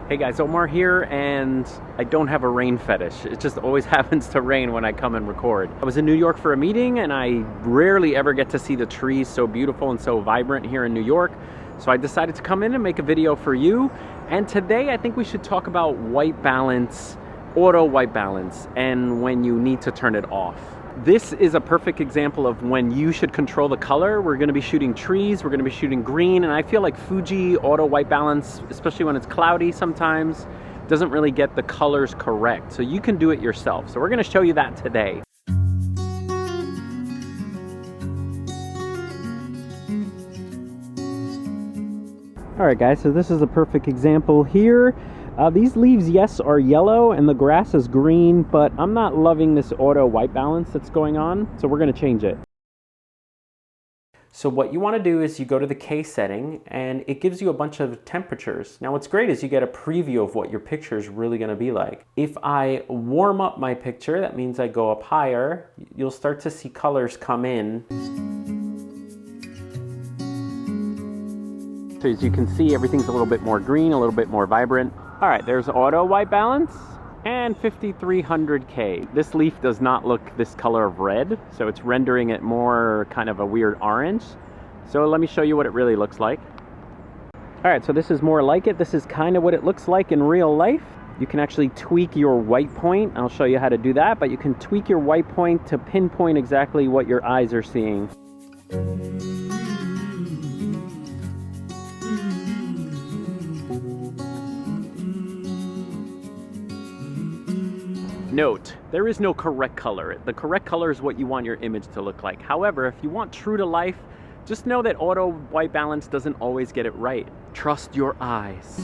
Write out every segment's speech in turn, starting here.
Hey guys, Omar here, and I don't have a rain fetish. It just always happens to rain when I come and record. I was in New York for a meeting, and I rarely ever get to see the trees so beautiful and so vibrant here in New York. So I decided to come in and make a video for you. And today I think we should talk about white balance, auto white balance, and when you need to turn it off. This is a perfect example of when you should control the color. We're going to be shooting trees, we're going to be shooting green, and I feel like Fuji auto white balance, especially when it's cloudy sometimes, doesn't really get the colors correct. So you can do it yourself. So we're going to show you that today. Alright guys, so this is a perfect example here. These leaves, yes, are yellow and the grass is green, but I'm not loving this auto white balance that's going on, so we're going to change it. So what you want to do is you go to the K setting and it gives you a bunch of temperatures. Now what's great is you get a preview of what your picture is really going to be like. If I warm up my picture, that means I go up higher, you'll start to see colors come in. So as you can see, everything's a little bit more green, a little bit more vibrant. All right, there's auto white balance and 5300K. This leaf does not look this color of red, so it's rendering it more kind of a weird orange. So let me show you what it really looks like. All right, so this is more like it. This is kind of what it looks like in real life. You can actually tweak your white point. I'll show you how to do that, but you can tweak your white point to pinpoint exactly what your eyes are seeing. Note, there is no correct color. The correct color is what you want your image to look like. However, if you want true to life, just know that auto white balance doesn't always get it right. Trust your eyes.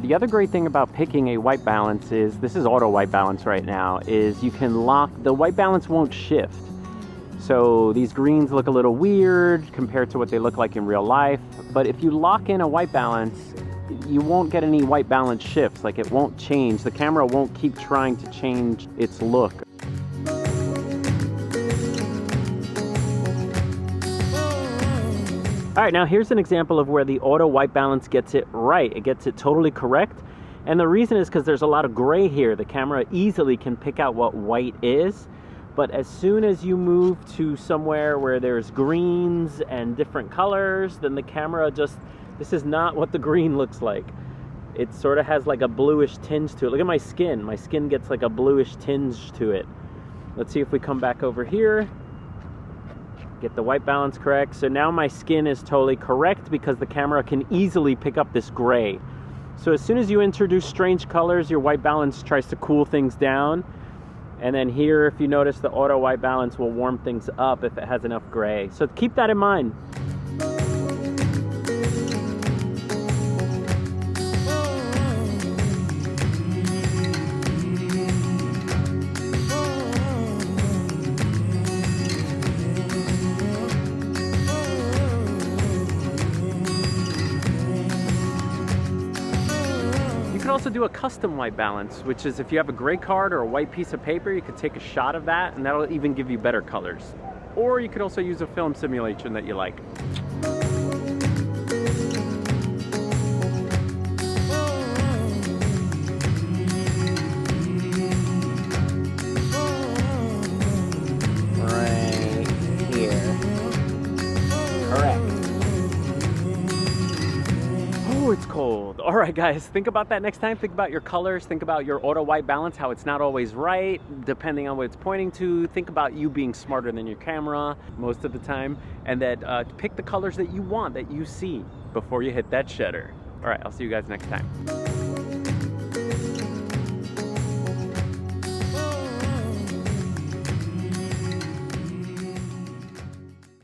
The other great thing about picking a white balance is, this is auto white balance right now, is you can lock, the white balance won't shift. So these greens look a little weird compared to what they look like in real life. But if you lock in a white balance, you won't get any white balance shifts. Like, it won't change. The camera won't keep trying to change its look. All right, now here's an example of where the auto white balance gets it right. It gets it totally correct. And the reason is because there's a lot of gray here. The camera easily can pick out what white is. But as soon as you move to somewhere where there's greens and different colors, then the camera just, this is not what the green looks like. It sort of has like a bluish tinge to it. Look at my skin. My skin gets like a bluish tinge to it. Let's see if we come back over here. Get the white balance correct. So now my skin is totally correct because the camera can easily pick up this gray. So as soon as you introduce strange colors, your white balance tries to cool things down. And then here, if you notice, the auto white balance will warm things up if it has enough gray. So keep that in mind. You can also do a custom white balance, which is if you have a gray card or a white piece of paper, you could take a shot of that and that'll even give you better colors. Or you could also use a film simulation that you like. Right here. Correct. Oh, it's cold. All right, guys, think about that next time. Think about your colors. Think about your auto white balance, how it's not always right, depending on what it's pointing to. Think about you being smarter than your camera most of the time, and that pick the colors that you want, that you see before you hit that shutter. All right, I'll see you guys next time.